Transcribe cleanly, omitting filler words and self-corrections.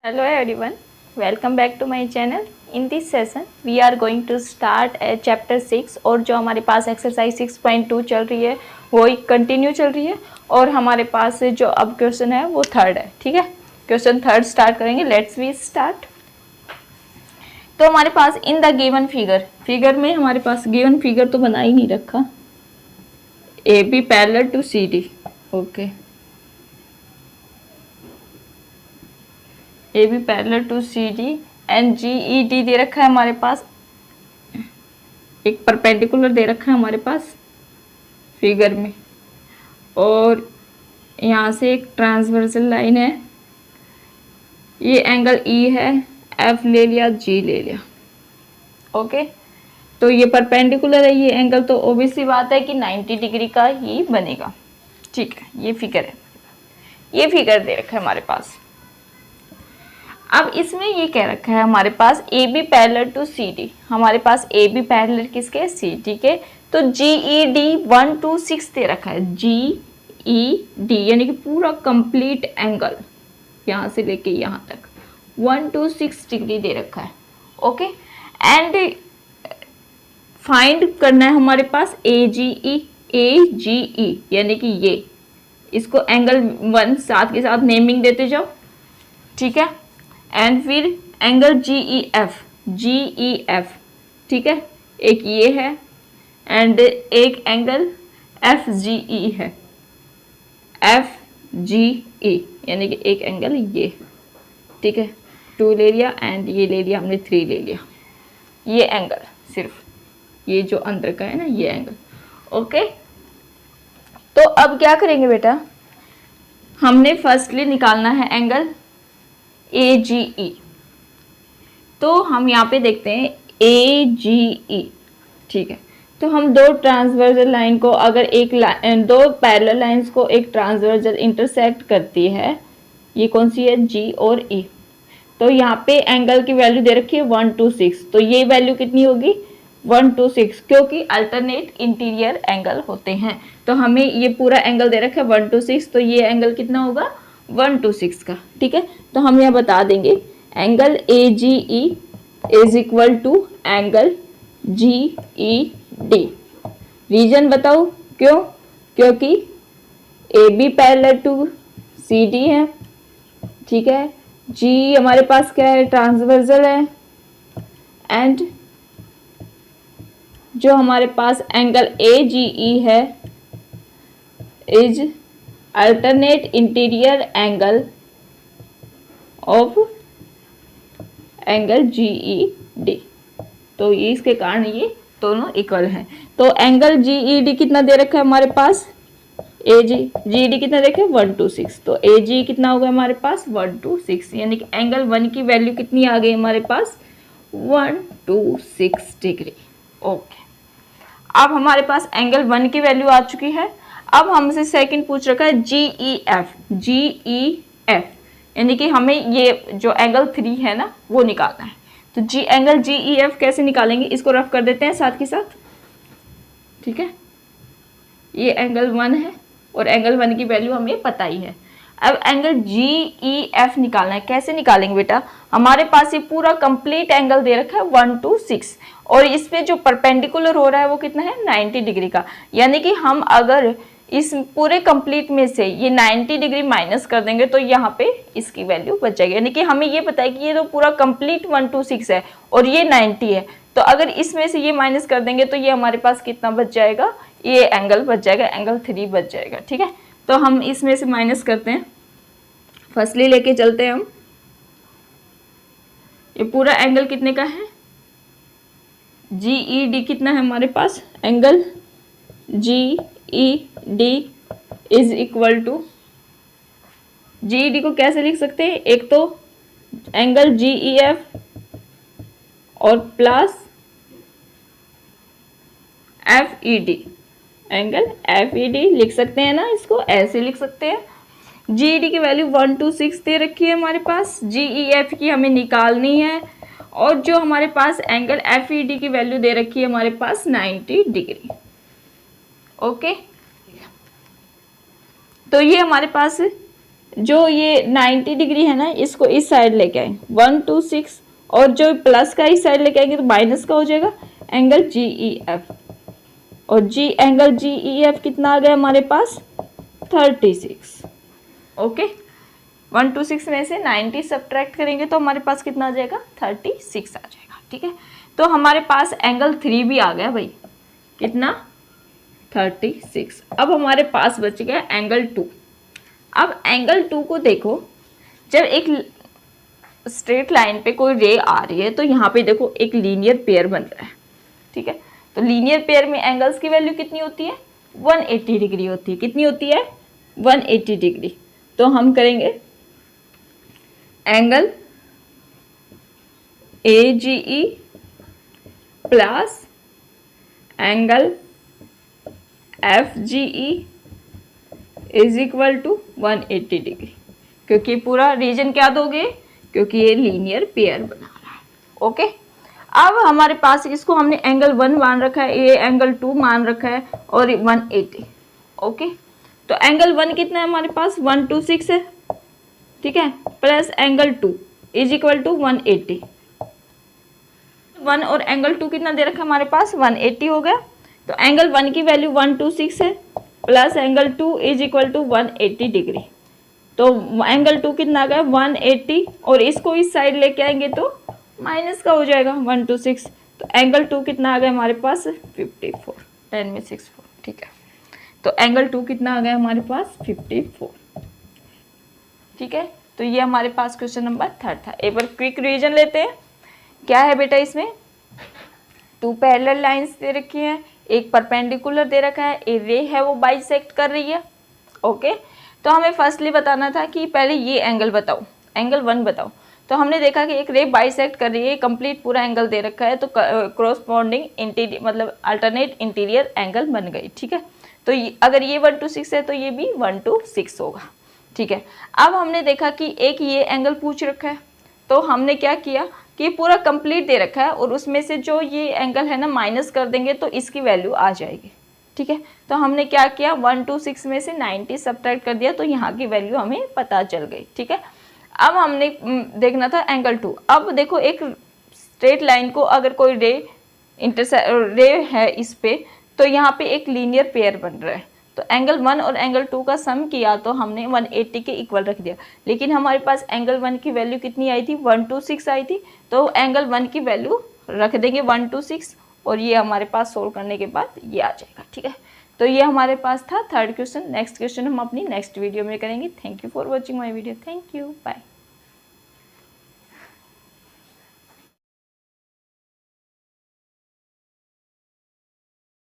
Hello everyone, welcome back to my channel. In this session, we are going to start chapter 6 और जो हमारे पास exercise 6.2 चल रही है वो एक कंटिन्यू चल रही है और हमारे पास जो अब क्वेश्चन है वो थर्ड है। ठीक है, क्वेश्चन थर्ड स्टार्ट करेंगे। Let's we start. तो हमारे पास इन द गिवन फिगर में हमारे पास गिवन फिगर तो बना ही नहीं रखा। A B parallel to C D. Okay, A B parallel to C D and G E D दे रखा है हमारे पास। एक परपेंडिकुलर दे रखा है हमारे पास फिगर में और यहाँ से एक ट्रांसवर्सल लाइन है। ये एंगल ई है, एफ ले लिया, जी ले लिया। ओके, तो ये परपेंडिकुलर है ये एंगल, तो ऑब्वियसली बात है कि 90 डिग्री का ही बनेगा। ठीक है, ये फिगर है, ये फिगर दे रखा है हमारे पास। अब इसमें ये कह रखा है हमारे पास A B parallel to C D. हमारे पास ए बी पैरेलल किसके? सी डी के। तो जी ई डी 1 to 6 दे रखा है। जी ई डी यानी कि पूरा कंप्लीट एंगल यहाँ से लेके यहाँ तक 1 to 6 डिग्री दे रखा है। ओके, एंड फाइंड करना है हमारे पास ए जी ई यानी कि ये इसको एंगल 1 साथ के साथ नेमिंग देते जाओ। ठीक है, एंड फिर एंगल जी ई एफ। ठीक है, एक ये है एंड एक एंगल एफ जी ई है। एफ जी ई यानी कि एक एंगल ये। ठीक है, 2 ले लिया एंड ये ले लिया हमने 3 ले लिया। ये एंगल सिर्फ ये जो अंदर का है ना ये एंगल। ओके, तो अब क्या करेंगे बेटा, हमने फर्स्टली निकालना है एंगल ए जी ई। तो हम यहाँ पे देखते हैं ए जी ई। ठीक है, तो हम दो ट्रांसवर्सल लाइन को अगर दो पैरेलल लाइंस को एक ट्रांसवर्सल इंटरसेक्ट करती है, ये कौन सी है? जी और ई। तो यहाँ पे एंगल की वैल्यू दे रखी है 1 to 6। तो ये वैल्यू कितनी होगी? 1 to 6, क्योंकि अल्टरनेट इंटीरियर एंगल होते हैं। तो हमें ये पूरा एंगल दे रखा है 1 to 6, तो ये एंगल कितना होगा? 1 to 6 का। ठीक है, तो हम यहाँ बता देंगे angle A G E is equal to angle G E D. Reason बताओ क्यों? क्योंकि A B parallel to C D है। ठीक है, जी हमारे पास क्या है? ट्रांसवर्सल है। एंड जो हमारे पास एंगल ए जी ई है is alternate interior angle of angle G E D. तो ये इसके कारण ये दोनों इक्वल हैं। तो एंगल जी ई डी कितना दे रखा है हमारे पास? ए जी डी कितना देखे? 1 to 6। तो ए जी कितना होगा हमारे पास? 1 to 6, यानी कि एंगल 1 की वैल्यू कितनी आ गई हमारे पास? 1 to 6 डिग्री। ओके, अब हमारे पास एंगल 1 की वैल्यू आ चुकी है। अब हमसे सेकंड पूछ रखा है जी ई एफ यानी कि हमें ये जो एंगल 3 है ना वो निकालना है। तो एंगल जी ई एफ कैसे निकालेंगे? इसको रफ कर देते हैं साथ के साथ। ठीक है, ये एंगल 1 है और एंगल 1 की वैल्यू हमें पता ही है। अब एंगल जी ई एफ निकालना है। कैसे निकालेंगे बेटा? हमारे पास ये पूरा कंप्लीट एंगल दे रखा है 1 to 6 और इस पे जो परपेंडिकुलर हो रहा है वो कितना है? 90 डिग्री का। यानी कि हम अगर इस पूरे कंप्लीट में से ये 90 डिग्री माइनस कर देंगे तो यहाँ पे इसकी वैल्यू बच जाएगी। यानी कि हमें ये पता है कि ये तो पूरा कंप्लीट 1 to 6 है और ये 90 है, तो अगर इसमें से ये माइनस कर देंगे तो ये हमारे पास कितना बच जाएगा? ये एंगल बच जाएगा, एंगल 3 बच जाएगा। ठीक है, तो हम इसमें से माइनस करते हैं। फर्स्टली लेके चलते हैं हम। ये पूरा एंगल कितने का है? जी ई डी कितना है हमारे पास? Angle G E D is equal to, G E D को कैसे लिख सकते हैं? एक तो एंगल जी ई एफ और plus F E D. Angle F E D लिख सकते हैं ना, इसको ऐसे लिख सकते हैं। जी ई डी की वैल्यू 1 to 6 दे रखी है हमारे पास। जी ई एफ की हमें निकालनी है और जो हमारे पास एंगल एफ ई डी की वैल्यू दे रखी है हमारे पास 90 डिग्री। ओके, तो ये हमारे पास जो ये 90 डिग्री है ना, इसको इस साइड लेके आए 1 2 6, और जो प्लस का इस साइड लेके आएंगे तो माइनस का हो जाएगा एंगल GEF। और जी एंगल GEF कितना आ गया हमारे पास 36। ओके, 126 में से 90 सब्ट्रैक्ट करेंगे तो हमारे पास कितना आ जाएगा 36 आ जाएगा। ठीक है, तो हमारे पास एंगल 3 भी आ गया भाई, कितना 36। अब हमारे पास बच गया एंगल 2। अब एंगल 2 को देखो, जब एक स्ट्रेट लाइन पे कोई रे आ रही है तो यहाँ पे देखो एक लीनियर पेयर बन रहा है। ठीक है, तो लीनियर पेयर में एंगल्स की वैल्यू कितनी होती है 180 डिग्री होती है। कितनी होती है 180 डिग्री। तो हम करेंगे angle AGE plus angle FGE is equal to 180 degree, क्योंकि पूरा रीजन क्या दोगे, क्योंकि ये लीनियर पेयर बना रहा है। ओके, अब हमारे पास इसको हमने एंगल 1 मान रखा है, ये एंगल 2 मान रखा है और 180। ओके, तो एंगल 1 कितना है हमारे पास 126 है। ठीक है, plus angle 2 is equal to 180। 1 और एंगल 2 कितना दे रखा है हमारे पास 180 हो गया। तो एंगल 1 की वैल्यू 126 है, plus angle 2 is equal to 180 degree. तो एंगल 2 कितना आ गया 180, और इसको इस साइड लेके आएंगे तो माइनस का हो जाएगा 126। तो एंगल 2 कितना आ गया हमारे पास 54, 10 में 6 4। ठीक है, तो एंगल 2 कितना आ गया हमारे पास 54। ठीक है, तो ये हमारे पास क्वेश्चन नंबर 3 था। एक बार क्विक रिवीजन लेते हैं। क्या है बेटा, इसमें 2 पैरेलल लाइंस दे रखी हैं, एक परपेंडिकुलर दे रखा है, एक रे है वो बाइसेक्ट कर रही है। ओके, तो हमें फर्स्टली बताना था कि पहले ये एंगल बताओ, एंगल 1 बताओ। तो हमने देखा कि एक रे बाइसेक्ट कर रही है, कंप्लीट पूरा एंगल दे रखा है, तो क्रॉसपॉन्डिंग इंटीरियर मतलब अल्टरनेट इंटीरियर एंगल बन गई। ठीक है, तो अगर ये 1 to 6 है तो ये भी 1 to 6 होगा। ठीक है, अब हमने देखा कि एक ये एंगल पूछ रखा है, तो हमने क्या किया कि पूरा कंप्लीट दे रखा है और उसमें से जो ये एंगल है ना माइनस कर देंगे तो इसकी वैल्यू आ जाएगी। ठीक है, तो हमने क्या किया 1 to 6 में से 90 सब्ट्रैक्ट कर दिया, तो यहाँ की वैल्यू हमें पता चल गई। ठीक है, अब हमने देखना था एंगल 2। अब देखो एक स्ट्रेट लाइन को अगर कोई रे है इस पे, तो यहाँ पे एक लीनियर पेयर बन रहा है, तो एंगल 1 और एंगल 2 का सम किया तो हमने 180 के इक्वल रख दिया। लेकिन हमारे पास एंगल 1 की वैल्यू कितनी आई थी 1 to 6 आई थी, तो एंगल 1 की वैल्यू रख देंगे 1 to 6, और ये हमारे पास सोल्व करने के बाद ये आ जाएगा। ठीक है, तो ये हमारे पास था 3rd क्वेश्चन। नेक्स्ट क्वेश्चन हम अपनी नेक्स्ट वीडियो में करेंगे। Thank you for watching my video. Thank you, bye.